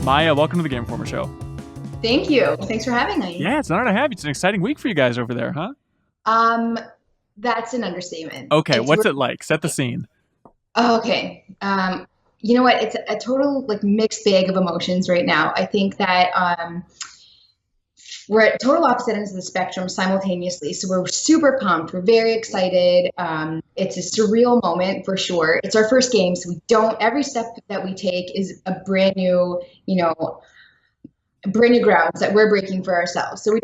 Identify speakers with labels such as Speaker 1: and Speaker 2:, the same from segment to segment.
Speaker 1: Maya, welcome to the Game Informer Show.
Speaker 2: Thank you. Thanks for having me.
Speaker 1: Yeah, it's an honor to have you. It's an exciting week for you guys over there, huh?
Speaker 2: That's an understatement.
Speaker 1: Okay, what's it like? Set the scene.
Speaker 2: Okay. You know what? It's a total mixed bag of emotions right now. I think that we're at total opposite ends of the spectrum simultaneously. So we're super pumped. We're very excited. It's a surreal moment for sure. It's our first game, so every step that we take is a brand new grounds that we're breaking for ourselves. So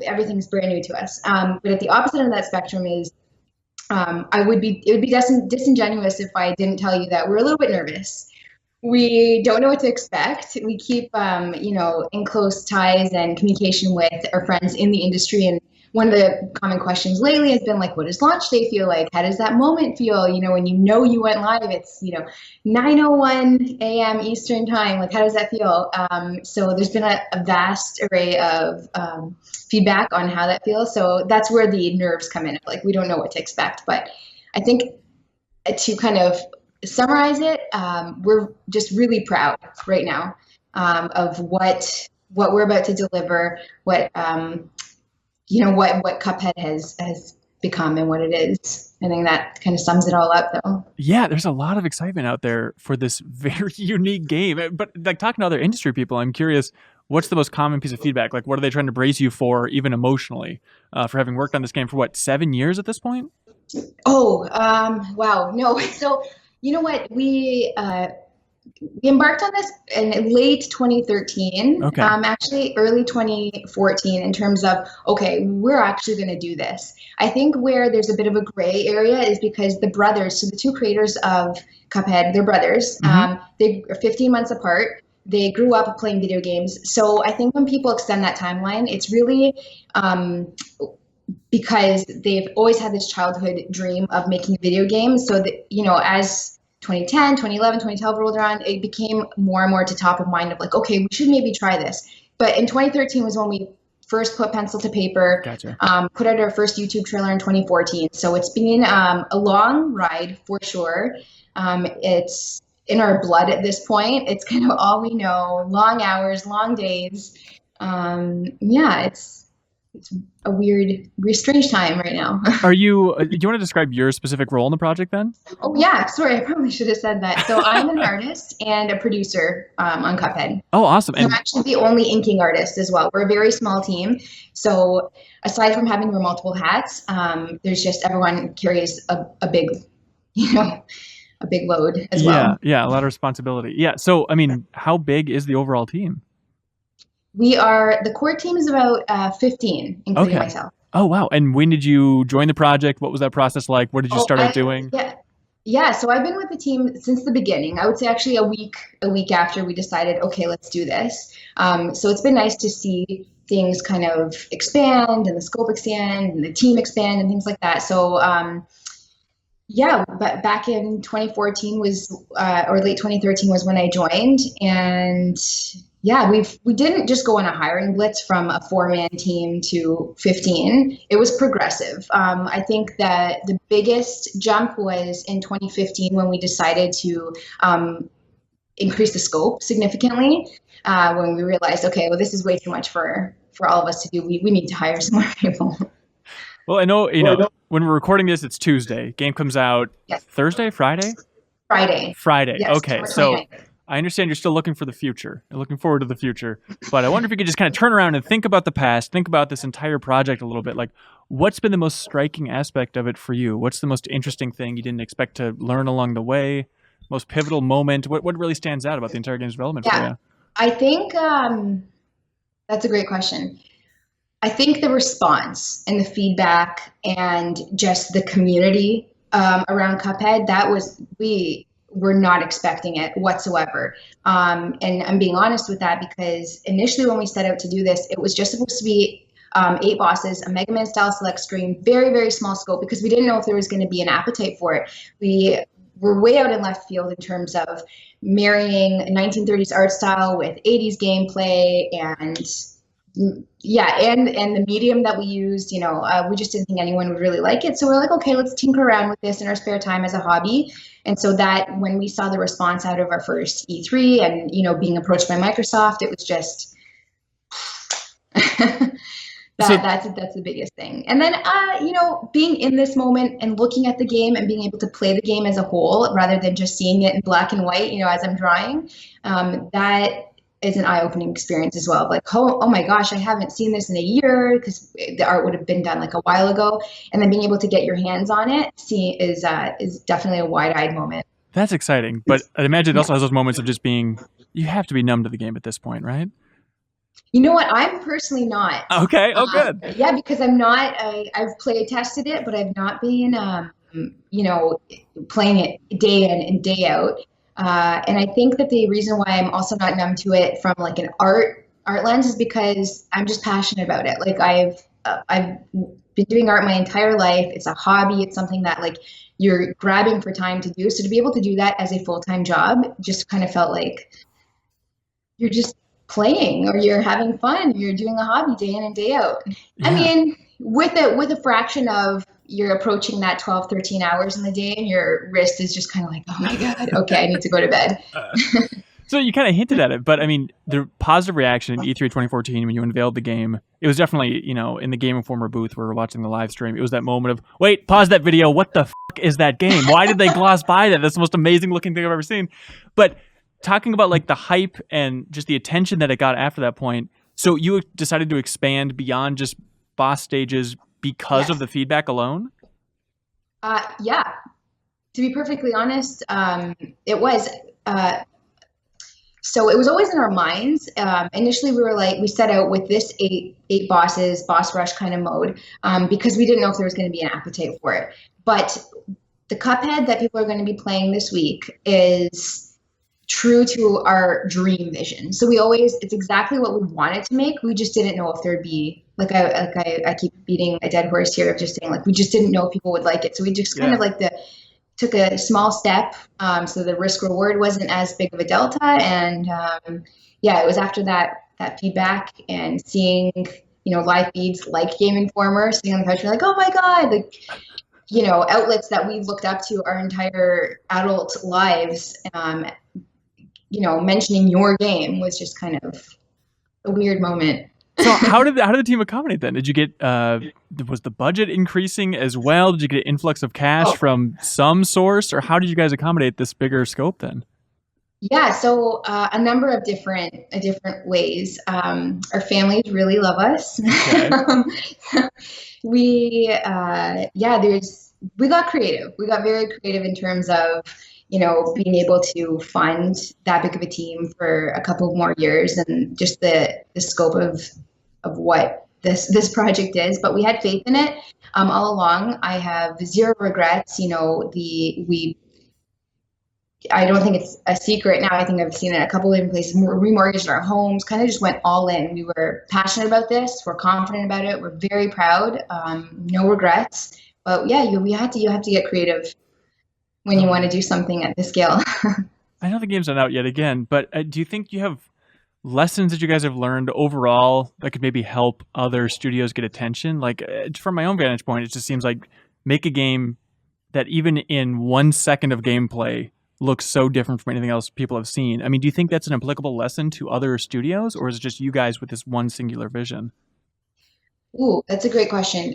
Speaker 2: everything's brand new to us. But at the opposite end of that spectrum is, it would be disingenuous if I didn't tell you that we're a little bit nervous. We don't know what to expect. We keep, in close ties and communication with our friends in the industry. And one of the common questions lately has been what does launch day feel like? How does that moment feel? When you went live, it's, 9:01 a.m. Eastern time. How does that feel? So there's been a vast array of feedback on how that feels. So that's where the nerves come in. We don't know what to expect. But I think to kind of summarize it, we're just really proud right now of what we're about to deliver, what Cuphead has become and what it is. I think that kind of sums it all up, though.
Speaker 1: Yeah, there's a lot of excitement out there for this very unique game. But talking to other industry people, I'm curious, what's the most common piece of feedback? What are they trying to brace you for, even emotionally, for having worked on this game for 7 years at this point?
Speaker 2: Oh, wow. No. So, you know what? We embarked on this in late 2013,
Speaker 1: okay.
Speaker 2: Actually early 2014, in terms of, okay, we're actually going to do this. I think where there's a bit of a gray area is because the brothers, so the two creators of Cuphead, they're brothers.
Speaker 1: Mm-hmm.
Speaker 2: They are 15 months apart. They grew up playing video games. So I think when people extend that timeline, it's really because they've always had this childhood dream of making video games. So that, as 2010, 2011, 2012 rolled around, it became more and more to top of mind of okay, we should maybe try this. But in 2013 was when we first put pencil to paper.
Speaker 1: Gotcha.
Speaker 2: Put out our first YouTube trailer in 2014. So it's been a long ride for sure. It's in our blood at this point. It's kind of all we know. Long hours, long days. It's a weird, strange time right now.
Speaker 1: Do you want to describe your specific role in the project then?
Speaker 2: Oh, yeah. Sorry, I probably should have said that. So I'm an artist and a producer on Cuphead.
Speaker 1: Oh, awesome.
Speaker 2: And I'm actually the only inking artist as well. We're a very small team. So aside from having to wear multiple hats, there's just everyone carries a big, a big load as well.
Speaker 1: Yeah, a lot of responsibility. Yeah. So, how big is the overall team?
Speaker 2: The core team is about 15, including myself.
Speaker 1: Oh, wow. And when did you join the project? What was that process like? What did you start out doing?
Speaker 2: Yeah. So I've been with the team since the beginning. I would say actually a week after we decided, okay, let's do this. So it's been nice to see things kind of expand and the scope expand and the team expand and things like that. So, but back in 2014 or late 2013 was when I joined. And yeah, we didn't just go on a hiring blitz from a 4-man team to 15. It was progressive. I think that the biggest jump was in 2015 when we decided to increase the scope significantly. When we realized, okay, well, this is way too much for all of us to do. We need to hire some more people.
Speaker 1: Well, I know, when we're recording this, it's Tuesday. Game comes out Thursday, Friday? Friday. Yes, okay, so I understand you're still looking for the future. You're looking forward to the future. But I wonder if you could just kind of turn around and think about the past, think about this entire project a little bit. What's been the most striking aspect of it for you? What's the most interesting thing you didn't expect to learn along the way? Most pivotal moment? What really stands out about the entire game's development for you?
Speaker 2: I think that's a great question. I think the response and the feedback and just the community around Cuphead, we were not expecting it whatsoever. And I'm being honest with that because initially when we set out to do this, it was just supposed to be 8 bosses, a Mega Man style select screen, very, very small scope because we didn't know if there was going to be an appetite for it. We were way out in left field in terms of marrying 1930s art style with 80s gameplay and Yeah, and the medium that we used, we just didn't think anyone would really like it. So we're like, okay, let's tinker around with this in our spare time as a hobby. And so that when we saw the response out of our first E3 and, being approached by Microsoft, it was just that's the biggest thing. And then, being in this moment and looking at the game and being able to play the game as a whole rather than just seeing it in black and white, as I'm drawing, that is an eye-opening experience as well. Like, oh my gosh, I haven't seen this in a year because the art would have been done like a while ago. And then being able to get your hands on it is definitely a wide-eyed moment.
Speaker 1: That's exciting. But I imagine it also has those moments of just being, you have to be numb to the game at this point, right?
Speaker 2: You know what? I'm personally not.
Speaker 1: Okay. Oh, good.
Speaker 2: Yeah, because I'm not. I've play tested it, but I've not been, playing it day in and day out. And I think that the reason why I'm also not numb to it from like an art lens is because I'm just passionate about it. Like I've been doing art my entire life. It's a hobby. It's something that like you're grabbing for time to do. So to be able to do that as a full-time job just kind of felt like you're just playing or you're having fun. You're doing a hobby day in and day out. Yeah. I mean, with a fraction of you're approaching that 12, 13 hours in the day and your wrist is just kind of like, oh my God, okay, I need to go to bed.
Speaker 1: So you kind of hinted at it, but I mean, the positive reaction in E3 2014 when you unveiled the game, it was definitely, in the Game Informer booth where we're watching the live stream, it was that moment of, wait, pause that video. What the f*** is that game? Why did they gloss by that? That's the most amazing looking thing I've ever seen. But talking about like the hype and just the attention that it got after that point, so you decided to expand beyond just boss stages because of the feedback alone?
Speaker 2: Yeah. To be perfectly honest, it was. So it was always in our minds. Initially, we set out with this eight bosses, boss rush kind of mode, because we didn't know if there was going to be an appetite for it. But the Cuphead that people are going to be playing this week is true to our dream vision. So it's exactly what we wanted to make. We just didn't know if there'd be, I keep beating a dead horse here of just saying, like, we just didn't know if people would like it. So we just kind of took a small step. So the risk reward wasn't as big of a delta. And it was after that feedback and seeing, live feeds like Game Informer sitting on the couch, we're like, oh my God, like, outlets that we looked up to our entire adult lives, mentioning your game was just kind of a weird moment.
Speaker 1: So how did the team accommodate then? Did you get, was the budget increasing as well? Did you get an influx of cash from some source, or how did you guys accommodate this bigger scope then?
Speaker 2: Yeah, so a number of different ways. Our families really love us. Okay. We got creative. We got very creative in terms of, being able to fund that big of a team for a couple more years and just the scope of what this project is. But we had faith in it all along. I have zero regrets. I don't think it's a secret now. I think I've seen it a couple of different places. We remortgaged our homes, kind of just went all in. We were passionate about this. We're confident about it. We're very proud. No regrets. But yeah, you have to get creative when you want to do something at this scale.
Speaker 1: I know the game's not out yet again, but do you think you have lessons that you guys have learned overall that could maybe help other studios get attention? Like from my own vantage point, it just seems like make a game that even in 1 second of gameplay looks so different from anything else people have seen. I mean, do you think that's an applicable lesson to other studios, or is it just you guys with this one singular vision?
Speaker 2: Ooh, that's a great question.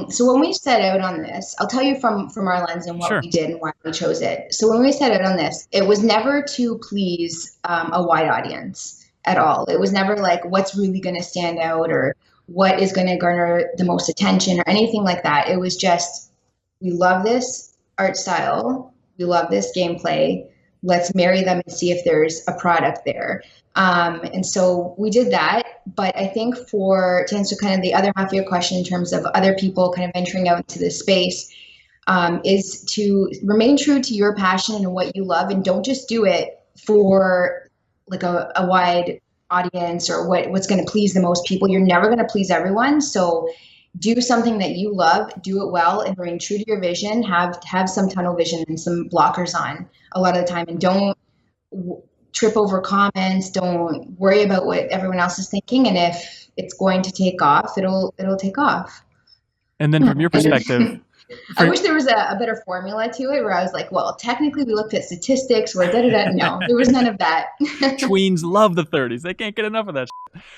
Speaker 2: So when we set out on this, I'll tell you from our lens and what we did and why we chose it. So when we set out on this, it was never to please a wide audience at all. It was never like what's really going to stand out or what is going to garner the most attention or anything like that. It was just, we love this art style. We love this gameplay. Let's marry them and see if there's a product there. And so we did that. But I think to answer kind of the other half of your question in terms of other people kind of venturing out into this space, is to remain true to your passion and what you love, and don't just do it for like a wide audience or what's going to please the most people. You're never going to please everyone. So do something that you love, do it well, and remain true to your vision. Have some tunnel vision and some blockers on a lot of the time, and don't trip over comments. Don't worry about what everyone else is thinking. And if it's going to take off, it'll take off.
Speaker 1: And then from your perspective,
Speaker 2: I wish there was a better formula to it where I was like, well, technically we looked at statistics where da-da-da. No, there was none of that.
Speaker 1: Tweens love the 30s. They can't get enough of that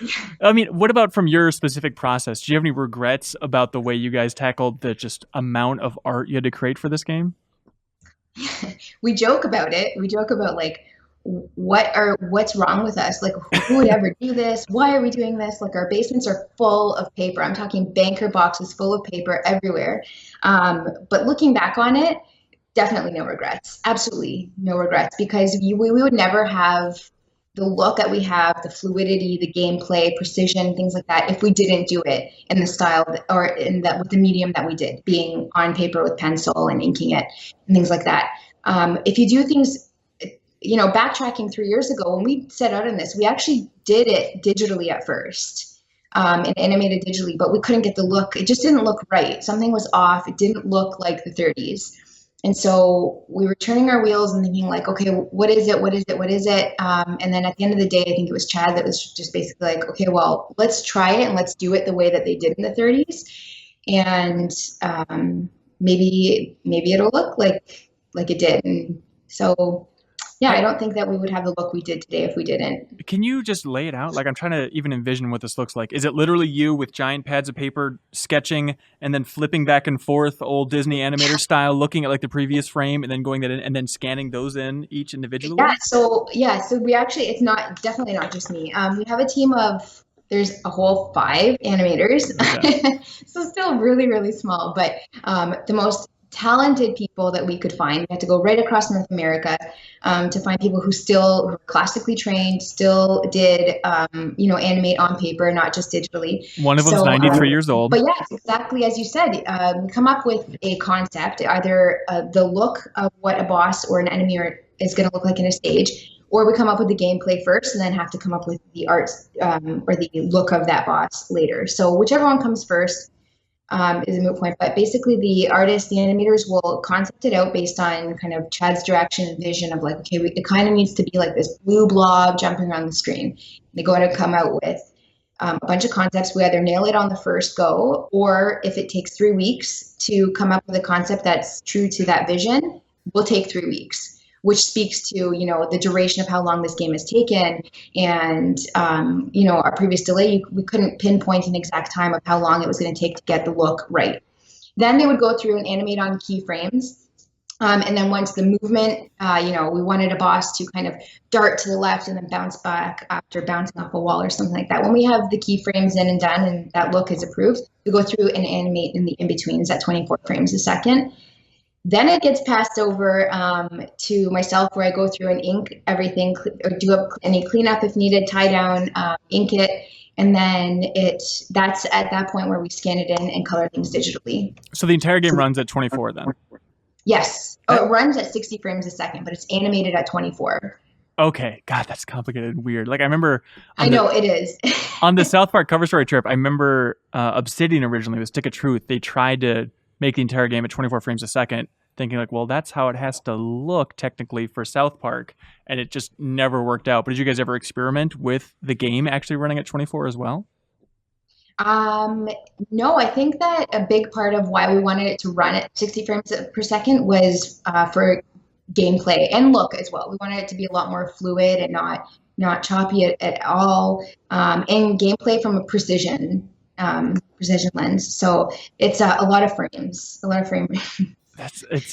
Speaker 1: shit. I mean, what about from your specific process? Do you have any regrets about the way you guys tackled the just amount of art you had to create for this game?
Speaker 2: We joke about it. We joke about like, what's wrong with us? Like, who would ever do this? Why are we doing this? Like, our basements are full of paper. I'm talking banker boxes full of paper everywhere. But looking back on it, definitely no regrets. Absolutely no regrets, because we would never have the look that we have, the fluidity, the gameplay, precision, things like that, if we didn't do it in the style or with the medium that we did, being on paper with pencil and inking it and things like that. If you do things, backtracking 3 years ago, when we set out on this, we actually did it digitally at first, and animated digitally, but we couldn't get the look. It just didn't look right. Something was off. It didn't look like the 30s. And so we were turning our wheels and thinking like, okay, what is it? What is it? What is it? And then at the end of the day, I think it was Chad that was just basically like, okay, well, let's try it and let's do it the way that they did in the 30s. And maybe it'll look like it did. And so, yeah, I don't think that we would have the look we did today if we didn't.
Speaker 1: Can you just lay it out? Like, I'm trying to even envision what this looks like. Is it literally you with giant pads of paper sketching and then flipping back and forth, old Disney animator style, looking at like the previous frame and then going that in and then scanning those in each individually?
Speaker 2: So we actually, it's definitely not just me. We have a team of, there's a whole 5 animators. Okay. So still really, really small, but the most talented people that we could find. We had to go right across North America to find people who were classically trained, still did, animate on paper, not just digitally.
Speaker 1: One of them's 93 years old.
Speaker 2: But yes, exactly as you said, we come up with a concept, either the look of what a boss or an enemy is going to look like in a stage, or we come up with the gameplay first and then have to come up with the art or the look of that boss later. So whichever one comes first is a moot point, but basically the artists, the animators will concept it out based on kind of Chad's direction and vision of like, okay, it kind of needs to be like this blue blob jumping around the screen. They go to come out with a bunch of concepts. We either nail it on the first go, or if it takes 3 weeks to come up with a concept that's true to that vision, we'll take 3 weeks, which speaks to, the duration of how long this game has taken. And, our previous delay, we couldn't pinpoint an exact time of how long it was going to take to get the look right. Then they would go through and animate on keyframes. And then once the movement, we wanted a boss to kind of dart to the left and then bounce back after bouncing off a wall or something like that. When we have the keyframes in and done and that look is approved, we go through and animate in the in-betweens at 24 frames a second. Then it gets passed over to myself, where I go through and ink everything, or do any cleanup if needed, tie down, ink it, and then that's at that point where we scan it in and color things digitally.
Speaker 1: So the entire game runs at 24 then?
Speaker 2: Yes. It runs at 60 frames a second, but it's animated at 24.
Speaker 1: Okay. God, that's complicated and weird. Like, I remember...
Speaker 2: I know, it is.
Speaker 1: On the South Park cover story trip, I remember Obsidian originally with Stick of Truth. They tried to make the entire game at 24 frames a second, thinking like, well, that's how it has to look technically for South Park, and it just never worked out. But did you guys ever experiment with the game actually running at 24 as well?
Speaker 2: No, I think that a big part of why we wanted it to run at 60 frames per second was for gameplay and look as well. We wanted it to be a lot more fluid and not choppy at all, and gameplay from a precision lens. So it's a lot of frames, frame rate.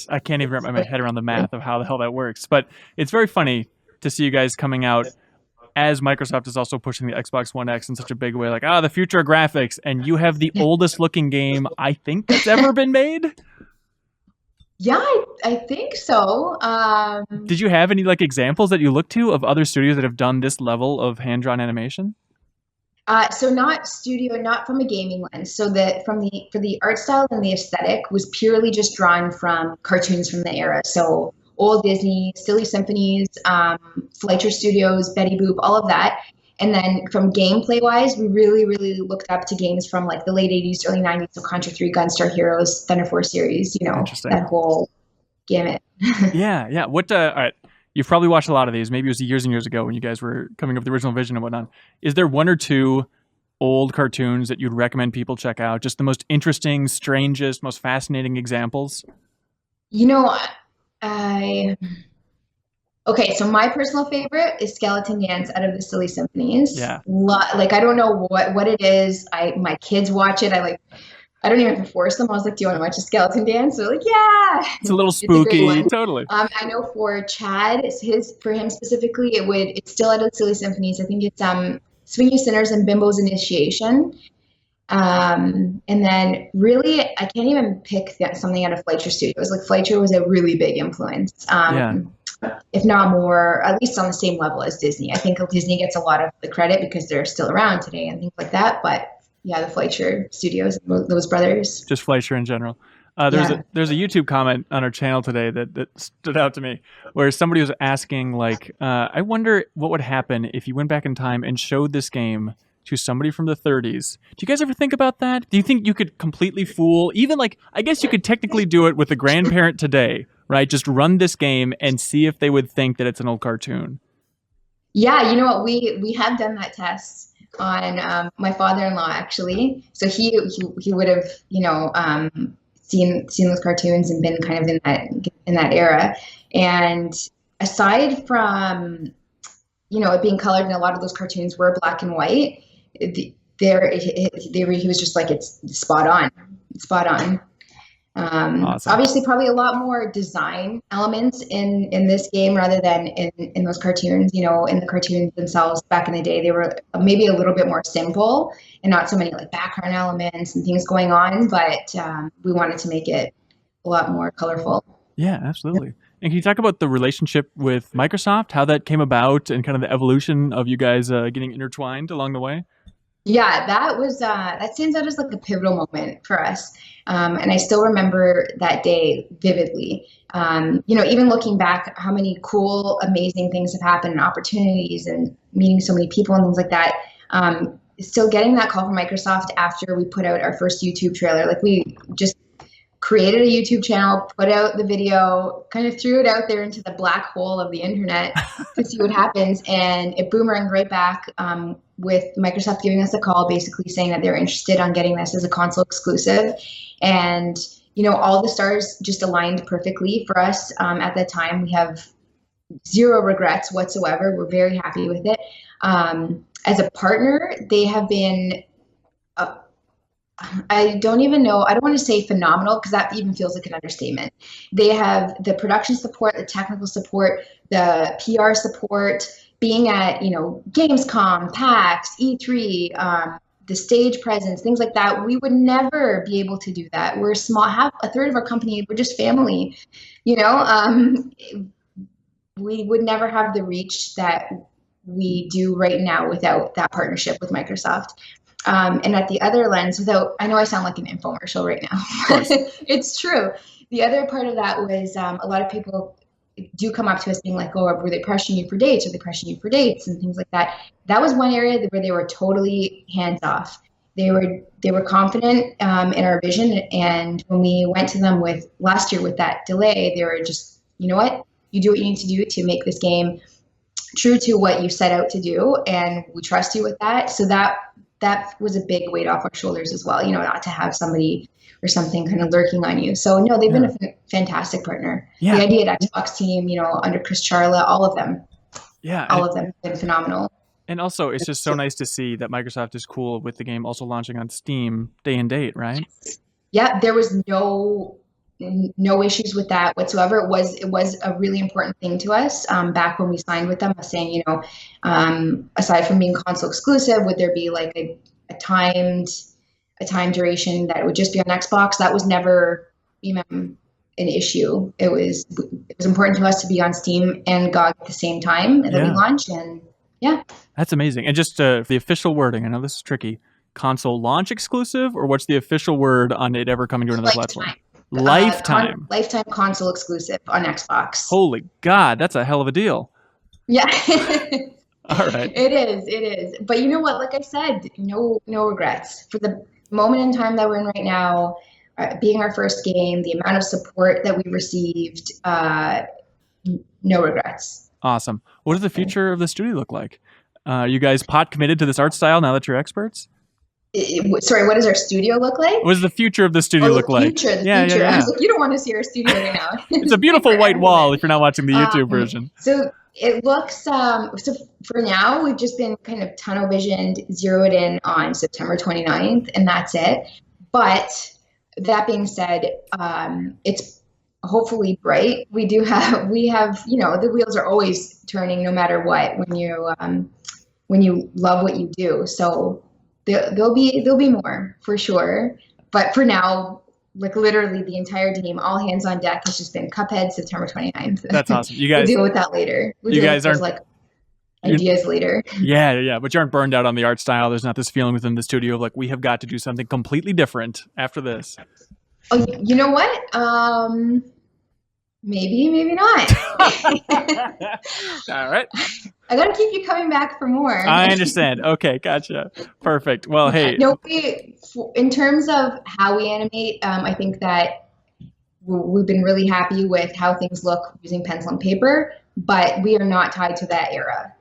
Speaker 1: I can't even wrap my head around the math of how the hell that works. But it's very funny to see you guys coming out as Microsoft is also pushing the Xbox One X in such a big way. Like, the future of graphics. And you have the oldest looking game I think that's ever been made.
Speaker 2: Yeah, I think so.
Speaker 1: Did you have any examples that you look to of other studios that have done this level of hand-drawn animation?
Speaker 2: So not from a gaming lens. So for the art style and the aesthetic was purely just drawn from cartoons from the era. So old Disney, Silly Symphonies, Fleischer Studios, Betty Boop, all of that. And then from gameplay wise, we really, really looked up to games from the late 80s, early 90s. So Contra 3, Gunstar Heroes, Thunder Force series, that whole gamut.
Speaker 1: Yeah. What, all right. You've probably watched a lot of these. Maybe it was years and years ago when you guys were coming up with the original vision and whatnot. Is there one or two old cartoons that you'd recommend people check out? Just the most interesting, strangest, most fascinating examples?
Speaker 2: Okay, so my personal favorite is Skeleton Dance out of the Silly Symphonies.
Speaker 1: Yeah.
Speaker 2: Like, I don't know what it is. My kids watch it. I don't even force them. I was like, do you want to watch a skeleton dance? They're like, yeah.
Speaker 1: It's a little spooky. Totally.
Speaker 2: I know for Chad, for him specifically, it's still out of the Silly Symphonies. I think it's Swing You Sinners and Bimbo's Initiation. And then really, I can't even pick something out of Fleischer Studios. Like, Fleischer was a really big influence. If not more, at least on the same level as Disney. I think Disney gets a lot of the credit because they're still around today and things like that. But yeah, the Fleischer Studios, those brothers.
Speaker 1: Just Fleischer in general. There's a YouTube comment on our channel today that stood out to me, where somebody was asking, like, I wonder what would happen if you went back in time and showed this game to somebody from the 30s. Do you guys ever think about that? Do you think you could completely fool, even like, I guess you could technically do it with a grandparent today, right? Just run this game and see if they would think that it's an old cartoon.
Speaker 2: Yeah, you know what? We have done that test on my father-in-law, actually. So he would have, seen those cartoons and been kind of in that era. And aside from, it being colored, and a lot of those cartoons were black and white, he was just like, it's spot on.
Speaker 1: Awesome.
Speaker 2: Obviously, probably a lot more design elements in this game rather than in those cartoons. In the cartoons themselves back in the day, they were maybe a little bit more simple and not so many like background elements and things going on. But we wanted to make it a lot more colorful.
Speaker 1: Yeah, absolutely. And can you talk about the relationship with Microsoft, how that came about, and kind of the evolution of you guys getting intertwined along the way?
Speaker 2: Yeah, that stands out as like a pivotal moment for us. And I still remember that day vividly. Even looking back, how many cool, amazing things have happened and opportunities and meeting so many people and things like that. Still getting that call from Microsoft after we put out our first YouTube trailer, like we just created a YouTube channel, put out the video, kind of threw it out there into the black hole of the internet to see what happens. And it boomeranged right back with Microsoft giving us a call, basically saying that they're interested on getting this as a console exclusive. And, all the stars just aligned perfectly for us at that time. We have zero regrets whatsoever. We're very happy with it. As a partner, they have been I don't even know. I don't want to say phenomenal because that even feels like an understatement. They have the production support, the technical support, the PR support, being at, Gamescom, PAX, E3, the stage presence, things like that. We would never be able to do that. We're small, half a third of our company, we're just family, we would never have the reach that we do right now without that partnership with Microsoft. And at the other lens, I know I sound like an infomercial right now. It's true. The other part of that was a lot of people do come up to us being like, oh, were they pressuring you for dates? Are they pressuring you for dates and things like that? That was one area where they were totally hands off. They were confident in our vision. And when we went to them last year with that delay, they were just, you know what? You do what you need to do to make this game true to what you set out to do. And we trust you with that. So that was a big weight off our shoulders as well, not to have somebody or something kind of lurking on you. So no, they've been a fantastic partner. Yeah. The Idea at Xbox team, under Chris Charla, all of them. Yeah. All of them have been phenomenal.
Speaker 1: And also, it's just so nice to see that Microsoft is cool with the game also launching on Steam day and date, right?
Speaker 2: Yeah, there was no issues with that whatsoever. It was a really important thing to us back when we signed with them, saying, aside from being console exclusive, would there be like a time duration that would just be on Xbox? That was never even an issue. It was important to us to be on Steam and GOG at the same time that we launch. And yeah,
Speaker 1: that's amazing. And just the official wording, I know this is tricky, console launch exclusive, or what's the official word on it ever coming to another platform? Lifetime.
Speaker 2: Lifetime console exclusive on Xbox.
Speaker 1: Holy God, that's a hell of a deal.
Speaker 2: Yeah.
Speaker 1: All right.
Speaker 2: It is. But you know what? Like I said, no regrets. For the moment in time that we're in right now, being our first game, the amount of support that we received, no regrets.
Speaker 1: Awesome. What does the future of the studio look like? You guys pot committed to this art style now that you're experts?
Speaker 2: Sorry, what does our studio look like?
Speaker 1: What does the future of the studio look like?
Speaker 2: The future. I was like, you don't want to see our studio right now.
Speaker 1: It's a beautiful white wall if you're not watching the YouTube version.
Speaker 2: So it looks, so for now, we've just been kind of tunnel visioned, zeroed in on September 29th, and that's it. But that being said, it's hopefully bright. We have, the wheels are always turning no matter what when you love what you do. So there'll be more for sure. But for now, like literally the entire team, all hands on deck, has just been Cuphead September 29th.
Speaker 1: That's awesome. You guys
Speaker 2: we'll deal with that later.
Speaker 1: You guys aren't
Speaker 2: like ideas later.
Speaker 1: Yeah. But you aren't burned out on the art style. There's not this feeling within the studio of like, we have got to do something completely different after this.
Speaker 2: Oh, you know what? Maybe not.
Speaker 1: All right.
Speaker 2: I gotta keep you coming back for more.
Speaker 1: I understand. Okay, gotcha. Perfect. Well, hey.
Speaker 2: No, in terms of how we animate, I think that we've been really happy with how things look using pencil and paper, but we are not tied to that era.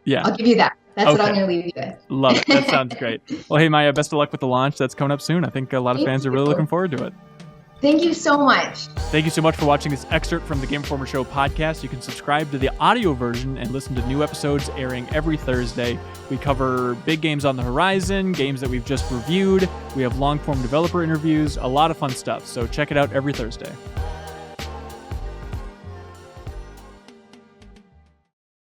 Speaker 1: Yeah.
Speaker 2: I'll give you that. That's what I'm going to leave you with.
Speaker 1: Love it. That sounds great. Well, hey, Maya, best of luck with the launch. That's coming up soon. I think a lot of fans are really looking forward to it.
Speaker 2: Thank you so much.
Speaker 1: Thank you so much for watching this excerpt from the Game Informer Show podcast. You can subscribe to the audio version and listen to new episodes airing every Thursday. We cover big games on the horizon, games that we've just reviewed. We have long-form developer interviews, a lot of fun stuff. So check it out every Thursday.